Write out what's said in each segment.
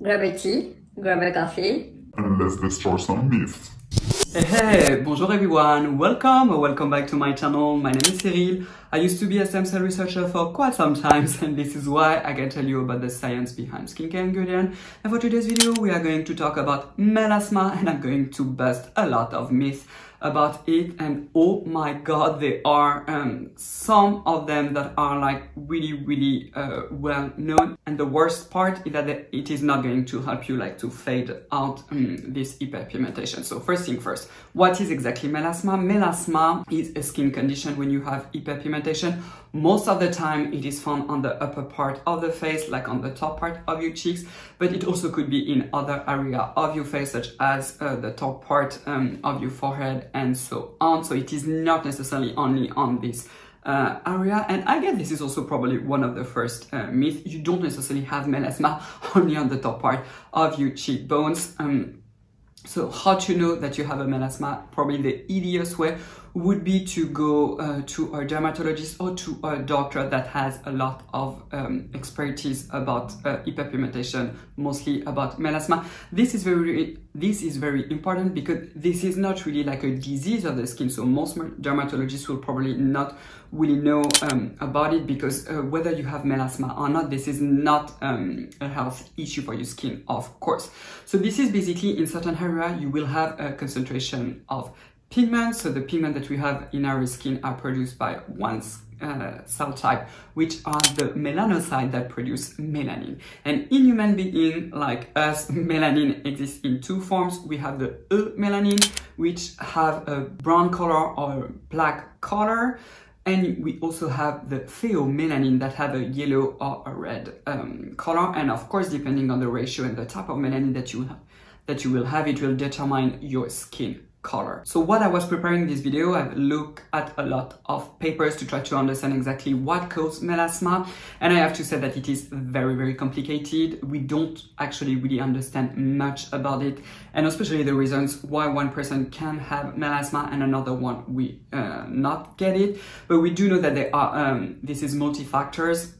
grab a tea, grab a coffee, and let's destroy some myths. Hey, bonjour everyone, welcome back to my channel. My name is Cyril. I used to be a stem cell researcher for quite some time, and this is why I can tell you about the science behind skincare ingredient. And for today's video, we are going to talk about melasma, and I'm going to bust a lot of myths about it. And oh my god, there are some of them that are like really well known, and the worst part is that it is not going to help you like to fade out this hyperpigmentation. So first thing first, what is exactly melasma? Melasma is a skin condition when you have hyperpigmentation. Most of the time it is found on the upper part of the face, like on the top part of your cheeks, but it also could be in other area of your face, such as the top part of your forehead and so on. So it is not necessarily only on this area. And I guess this is also probably one of the first myths. You don't necessarily have melasma only on the top part of your cheekbones. So how to know that you have a melasma? Probably the easiest way would be to go to a dermatologist or to a doctor that has a lot of expertise about hyperpigmentation, mostly about melasma. This is very important because this is not really like a disease of the skin. So most dermatologists will probably not really know about it, because whether you have melasma or not, this is not a health issue for your skin, of course. So this is basically in certain area you will have a concentration of pigments. So the pigment that we have in our skin are produced by one cell type, which are the melanocytes that produce melanin. And in human being like us, melanin exists in two forms. We have the eumelanin, which have a brown color or black color, and we also have the pheomelanin that have a yellow or a red color. And of course, depending on the ratio and the type of melanin that you will have, it will determine your skin color. So while I was preparing this video, I've looked at a lot of papers to try to understand exactly what causes melasma, and I have to say that it is very complicated. We don't actually really understand much about it, and especially the reasons why one person can have melasma and another one we not get it. But we do know that there are this is multi-factors.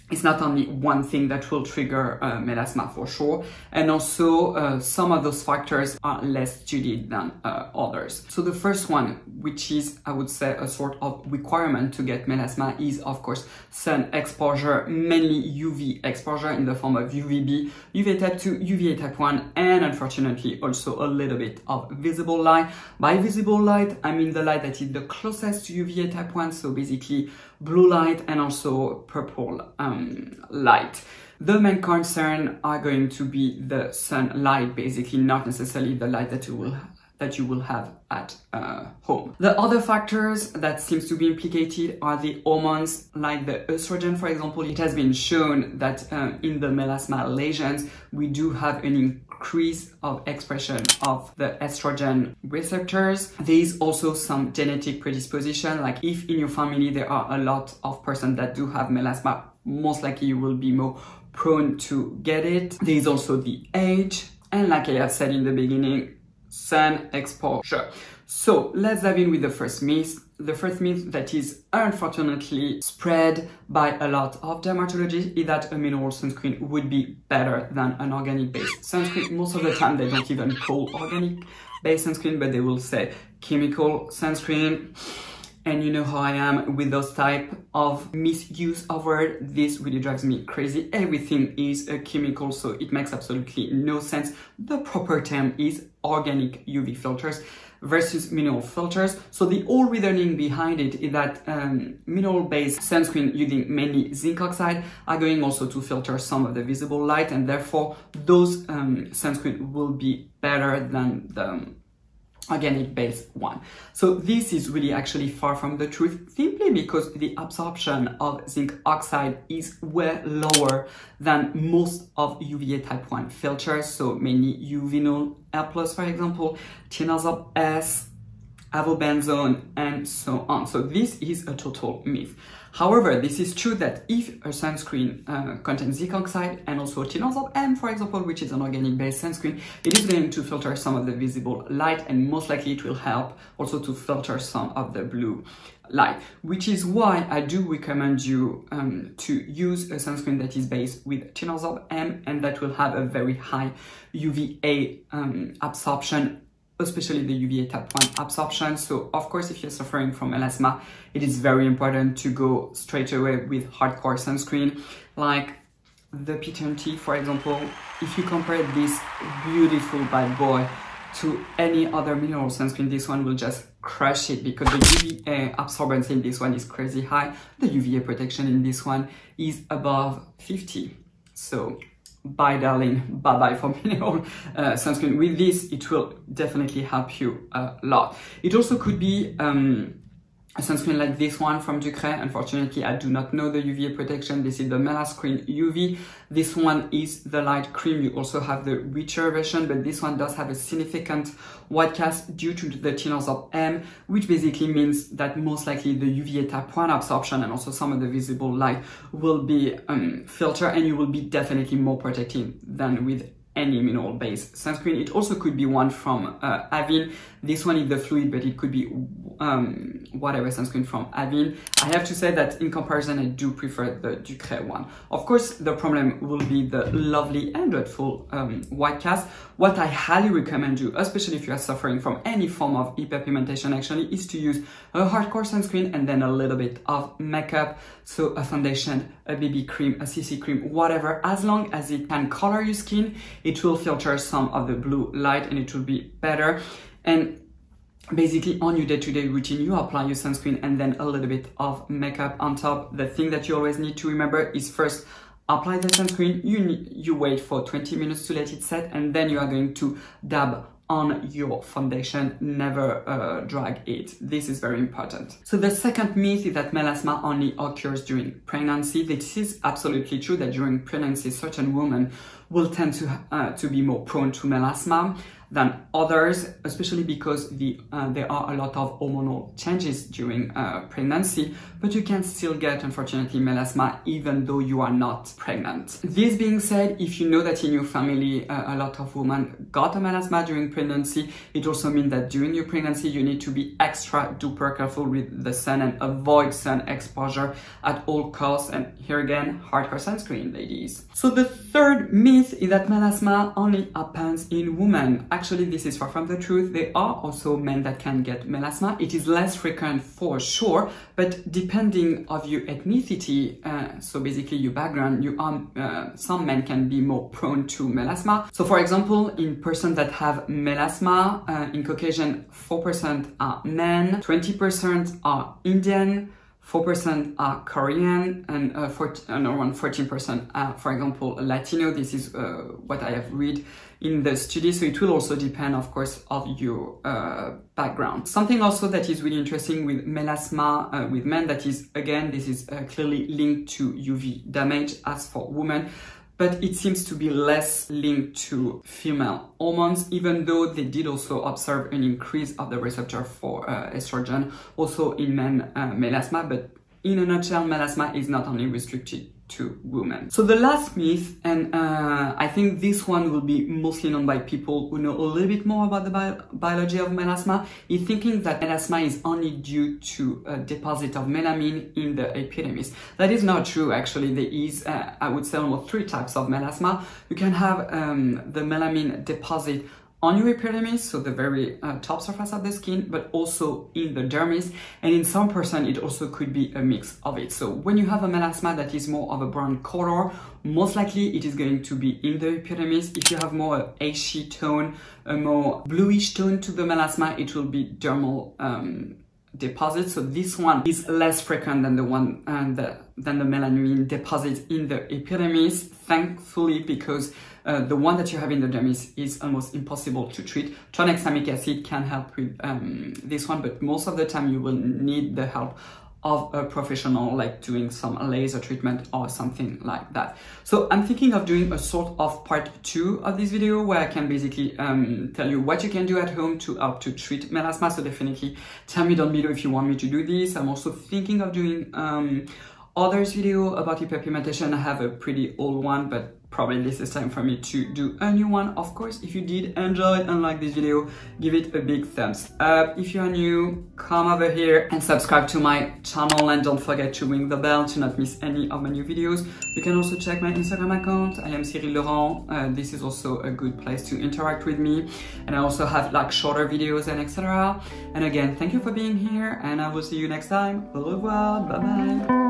It's not only one thing that will trigger melasma for sure, and also some of those factors are less studied than others. So the first one, which is, I would say, a sort of requirement to get melasma, is of course sun exposure, mainly UV exposure in the form of UVB, UVA type 2, UVA type 1, and unfortunately also a little bit of visible light. By visible light, I mean the light that is the closest to UVA type 1, so basically blue light and also purple light. The main concern are going to be the sunlight, basically, not necessarily the light that you will have at home. The other factors that seems to be implicated are the hormones, like the estrogen, for example. It has been shown that in the melasma lesions, we do have an increase of expression of the estrogen receptors. There is also some genetic predisposition, like if in your family there are a lot of persons that do have melasma, most likely you will be more prone to get it. There is also the age, and like I have said in the beginning, sun exposure. So let's dive in with the first myth. The first myth that is unfortunately spread by a lot of dermatologists is that a mineral sunscreen would be better than an organic based sunscreen. Most of the time they don't even call organic based sunscreen, but they will say chemical sunscreen. And you know how I am with those type of misuse of word. This really drives me crazy. Everything is a chemical, so it makes absolutely no sense. The proper term is organic UV filters versus mineral filters. So the whole reasoning behind it is that mineral-based sunscreen using mainly zinc oxide are going also to filter some of the visible light, and therefore those sunscreen will be better than the organic based one. So this is really actually far from the truth, simply because the absorption of zinc oxide is way lower than most of UVA type 1 filters, so mainly Uvinol L+, for example, Tinazol S, avobenzone, and so on. So this is a total myth. However, this is true that if a sunscreen contains zinc oxide and also tinosyl M, for example, which is an organic-based sunscreen, it is going to filter some of the visible light, and most likely it will help also to filter some of the blue light, which is why I do recommend you to use a sunscreen that is based with tinosyl M and that will have a very high UVA absorption, especially the UVA type 1 absorption. So of course, if you're suffering from melasma, it is very important to go straight away with hardcore sunscreen like the P20, for example. If you compare this beautiful bad boy to any other mineral sunscreen, this one will just crush it because the UVA absorbance in this one is crazy high. The UVA protection in this one is above 50. So bye darling, bye bye for mineral sunscreen. With this, it will definitely help you a lot. It also could be a sunscreen like this one from Ducray. Unfortunately, I do not know the UVA protection. This is the Melascreen UV. This one is the light cream. You also have the richer version, but this one does have a significant white cast due to the tinosyl M, which basically means that most likely the UVA type 1 absorption and also some of the visible light will be filtered, and you will be definitely more protected than with any mineral-based sunscreen. It also could be one from Avène. This one is the fluid, but it could be whatever sunscreen from Avène. I have to say that in comparison, I do prefer the Ducray one. Of course, the problem will be the lovely and dreadful white cast. What I highly recommend you, especially if you are suffering from any form of hyperpigmentation actually, is to use a hardcore sunscreen and then a little bit of makeup. So a foundation, a BB cream, a CC cream, whatever, as long as it can color your skin, it will filter some of the blue light and it will be better. And basically on your day-to-day routine, you apply your sunscreen and then a little bit of makeup on top. The thing that you always need to remember is first, apply the sunscreen, you wait for 20 minutes to let it set, and then you are going to dab on your foundation, never drag it. This is very important. So the second myth is that melasma only occurs during pregnancy. This is absolutely true that during pregnancy, certain women will tend to be more prone to melasma than others, especially because there are a lot of hormonal changes during pregnancy, but you can still get, unfortunately, melasma even though you are not pregnant. This being said, if you know that in your family a lot of women got a melasma during pregnancy, it also means that during your pregnancy you need to be extra duper careful with the sun and avoid sun exposure at all costs. And here again, hardcore sunscreen, ladies. So the third myth is that melasma only happens in women. Actually, this is far from the truth. There are also men that can get melasma. It is less frequent for sure, but depending of your ethnicity, so basically your background, some men can be more prone to melasma. So for example, in persons that have melasma, in Caucasian, 4% are men, 20% are Indian, 4% are Korean, and around 14% are, for example, Latino. This is what I have read in the study. So it will also depend, of course, of your background. Something also that is really interesting with melasma with men, that is, again, this is clearly linked to UV damage as for women, but it seems to be less linked to female hormones, even though they did also observe an increase of the receptor for estrogen, also in men melasma. But in a nutshell, melasma is not only restricted to women. So the last myth, and I think this one will be mostly known by people who know a little bit more about the biology of melasma, is thinking that melasma is only due to a deposit of melamine in the epidermis. That is not true, actually. There is, I would say, almost 3 types of melasma. You can have the melamine deposit on your epidermis, so the very top surface of the skin, but also in the dermis, and in some person it also could be a mix of it. So when you have a melasma that is more of a brown color, most likely it is going to be in the epidermis. If you have more ashy tone, a more bluish tone to the melasma, it will be dermal deposit. So this one is less frequent than the one than the melamine deposit in the epidermis, thankfully, because the one that you have in the dermis is almost impossible to treat. Tranexamic acid can help with this one, but most of the time you will need the help of a professional, like doing some laser treatment or something like that. So I'm thinking of doing a sort of part 2 of this video where I can basically tell you what you can do at home to help to treat melasma. So definitely tell me down below if you want me to do this. I'm also thinking of doing others video about hyperpigmentation. I have a pretty old one, but probably this is time for me to do a new one. Of course, if you did enjoy and like this video, give it a big thumbs up. If you are new, come over here and subscribe to my channel, and don't forget to ring the bell to not miss any of my new videos. You can also check my Instagram account. I am Cyril Laurent. This is also a good place to interact with me, and I also have like shorter videos and etc. And again, thank you for being here, and I will see you next time. Au revoir, bye bye.